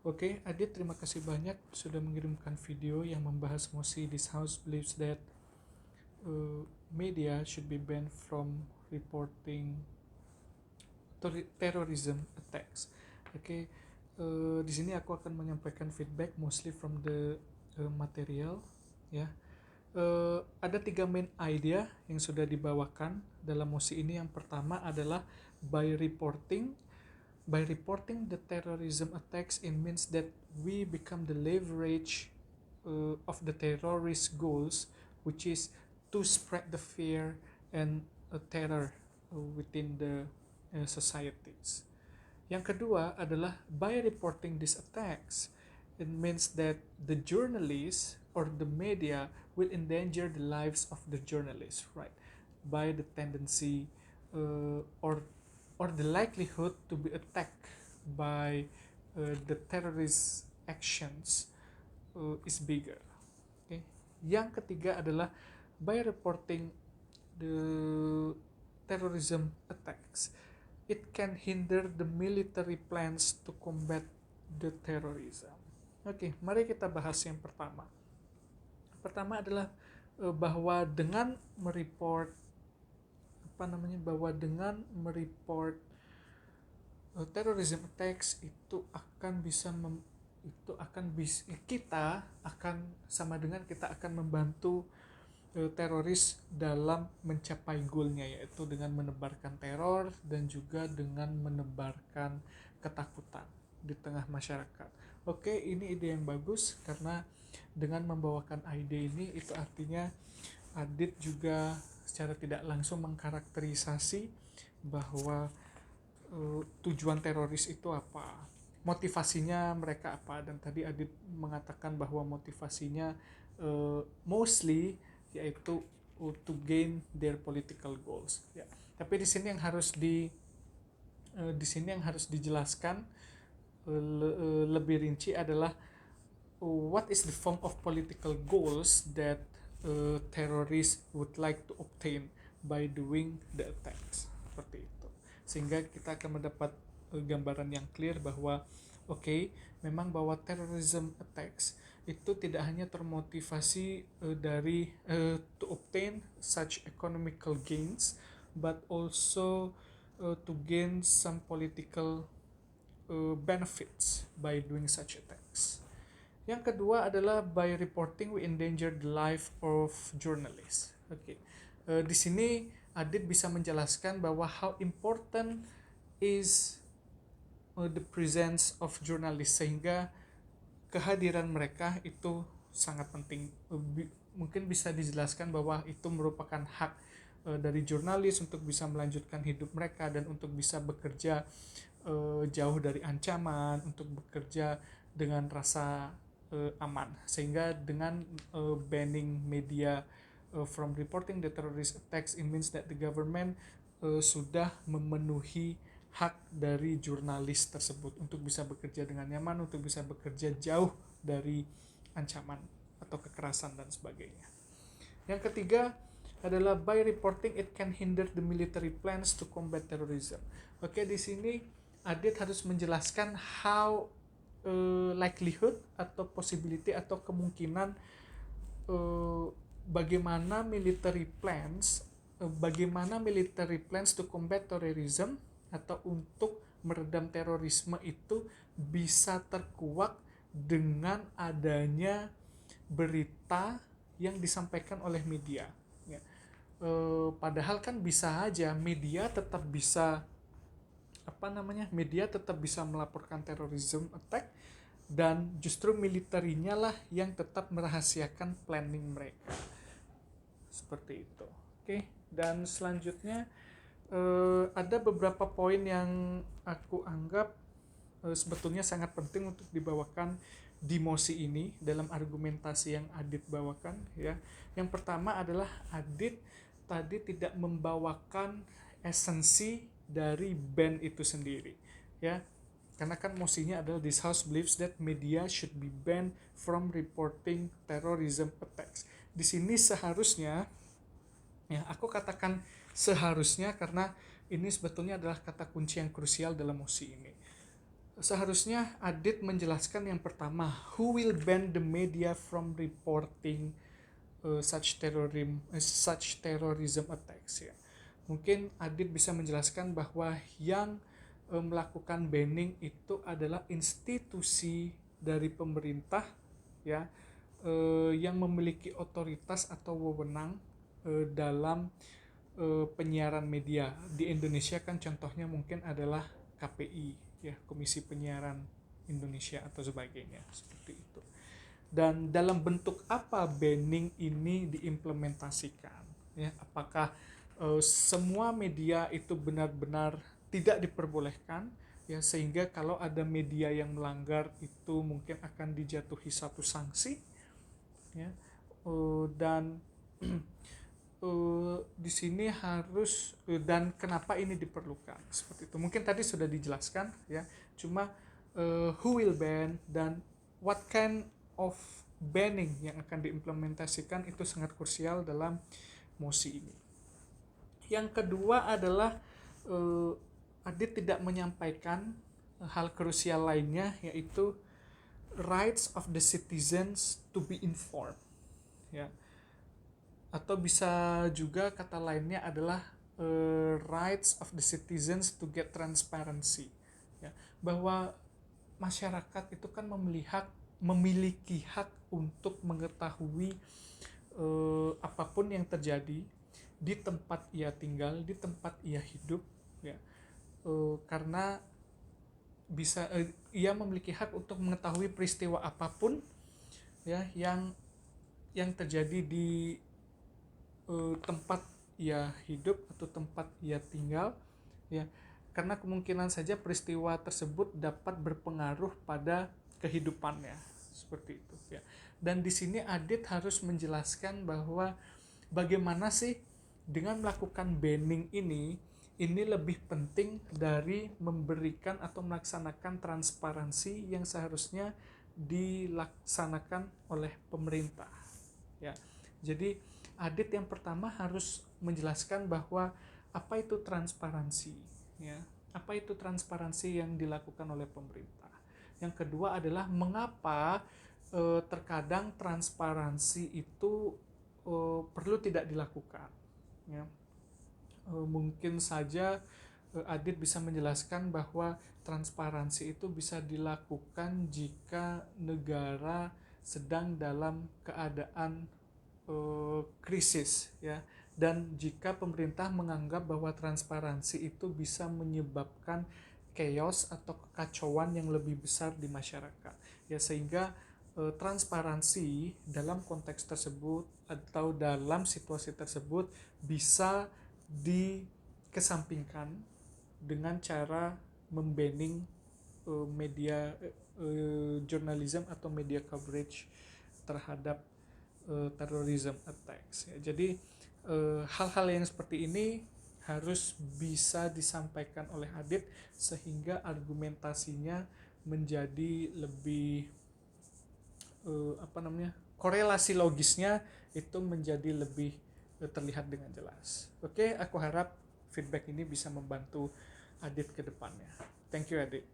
Oke, Adit, terima kasih banyak sudah mengirimkan video yang membahas mosi This House believes that media should be banned from reporting terrorism attacks. Oke, di sini aku akan menyampaikan feedback mostly from the material, ya. Ada 3 main idea yang sudah dibawakan dalam mosi ini. Yang pertama adalah by reporting the terrorism attacks, it means that we become the leverage of the terrorist goals, which is to spread the fear and terror within the societies. Yang kedua adalah by reporting these attacks, it means that the journalists or the media will endanger the lives of the journalists, right? By the tendency or the likelihood to be attacked by the terrorist actions is bigger. Okay. Yang ketiga adalah by reporting the terrorism attacks, it can hinder the military plans to combat the terrorism. Oke, mari kita bahas yang pertama. Pertama adalah bahwa dengan mereport terrorism attacks itu akan kita akan sama dengan kita akan membantu teroris dalam mencapai goalnya, yaitu dengan menebarkan teror dan juga dengan menebarkan ketakutan di tengah masyarakat. Oke, ini ide yang bagus karena dengan membawakan ide ini itu artinya Adit juga secara tidak langsung mengkarakterisasi bahwa tujuan teroris itu apa, motivasinya mereka apa, dan tadi Adit mengatakan bahwa motivasinya mostly yaitu to gain their political goals. Ya. Tapi di sini yang harus dijelaskan lebih rinci adalah what is the form of political goals that terrorists would like to obtain by doing the attacks, seperti itu. Sehingga kita akan mendapat gambaran yang clear bahwa memang bahwa terrorism attacks itu tidak hanya termotivasi dari to obtain such economical gains, but also to gain some political benefits by doing such attacks. Yang kedua adalah by reporting we endanger the life of journalists. Di sini Adit bisa menjelaskan bahwa how important is the presence of journalists, sehingga kehadiran mereka itu sangat penting. Mungkin bisa dijelaskan bahwa itu merupakan hak dari jurnalis untuk bisa melanjutkan hidup mereka dan untuk bisa bekerja jauh dari ancaman, untuk bekerja dengan rasa aman. Sehingga dengan banning media from reporting the terrorist attacks, it means that the government sudah memenuhi hak dari jurnalis tersebut untuk bisa bekerja dengan nyaman, untuk bisa bekerja jauh dari ancaman atau kekerasan dan sebagainya. Yang ketiga adalah by reporting it can hinder the military plans to combat terrorism. Di sini Adit harus menjelaskan how likelihood atau possibility atau kemungkinan bagaimana military plans to combat terrorism atau untuk meredam terorisme itu bisa terkuak dengan adanya berita yang disampaikan oleh media. Padahal kan bisa aja media tetap bisa melaporkan terrorism attack dan justru militernya lah yang tetap merahasiakan planning mereka. Seperti itu. Dan selanjutnya ada beberapa poin yang aku anggap sebetulnya sangat penting untuk dibawakan di mosi ini dalam argumentasi yang Adit bawakan, ya. Yang pertama adalah Adit tadi tidak membawakan esensi dari ban itu sendiri, ya. Karena kan mosinya adalah this house believes that media should be banned from reporting terrorism attacks. Di sini seharusnya, ya, aku katakan seharusnya karena ini sebetulnya adalah kata kunci yang krusial dalam mosi ini. seharusnya Adit menjelaskan yang pertama, who will ban the media from reporting such terrorism attacks ya. Mungkin Adit bisa menjelaskan bahwa yang melakukan banning itu adalah institusi dari pemerintah ya, yang memiliki otoritas atau wewenang dalam penyiaran media. Di Indonesia kan contohnya mungkin adalah KPI ya, Komisi Penyiaran Indonesia atau sebagainya seperti itu. Dan dalam bentuk apa banning ini diimplementasikan ya, apakah semua media itu benar-benar tidak diperbolehkan ya, sehingga kalau ada media yang melanggar itu mungkin akan dijatuhi satu sanksi ya. Dan di sini harus dan kenapa ini diperlukan seperti itu mungkin tadi sudah dijelaskan ya, cuma who will ban dan what kind of banning yang akan diimplementasikan itu sangat krusial dalam mosi ini. Yang kedua adalah Adit tidak menyampaikan hal krusial lainnya, yaitu rights of the citizens to be informed ya, atau bisa juga kata lainnya adalah rights of the citizens to get transparency ya, bahwa masyarakat itu kan memiliki hak untuk mengetahui apapun yang terjadi di tempat ia tinggal, di tempat ia hidup ya, karena bisa ia memiliki hak untuk mengetahui peristiwa apapun ya yang terjadi di tempat ia hidup atau tempat ia tinggal ya, karena kemungkinan saja peristiwa tersebut dapat berpengaruh pada kehidupannya seperti itu ya. Dan di sini Adit harus menjelaskan bahwa bagaimana sih dengan melakukan banning ini lebih penting dari memberikan atau melaksanakan transparansi yang seharusnya dilaksanakan oleh pemerintah ya. Jadi Adit yang pertama harus menjelaskan bahwa apa itu transparansi ya, apa itu transparansi yang dilakukan oleh pemerintah. Yang kedua adalah mengapa terkadang transparansi itu perlu tidak dilakukan ya. Mungkin saja Adit bisa menjelaskan bahwa transparansi itu bisa dilakukan jika negara sedang dalam keadaan krisis ya, dan jika pemerintah menganggap bahwa transparansi itu bisa menyebabkan chaos atau kekacauan yang lebih besar di masyarakat ya, sehingga transparansi dalam konteks tersebut atau dalam situasi tersebut bisa dikesampingkan dengan cara membanning media journalism atau media coverage terhadap terrorism attacks ya. Jadi hal-hal yang seperti ini harus bisa disampaikan oleh Adit sehingga argumentasinya menjadi lebih korelasi logisnya itu menjadi lebih terlihat dengan jelas. Oke, aku harap feedback ini bisa membantu Adit ke depannya. Thank you Adit.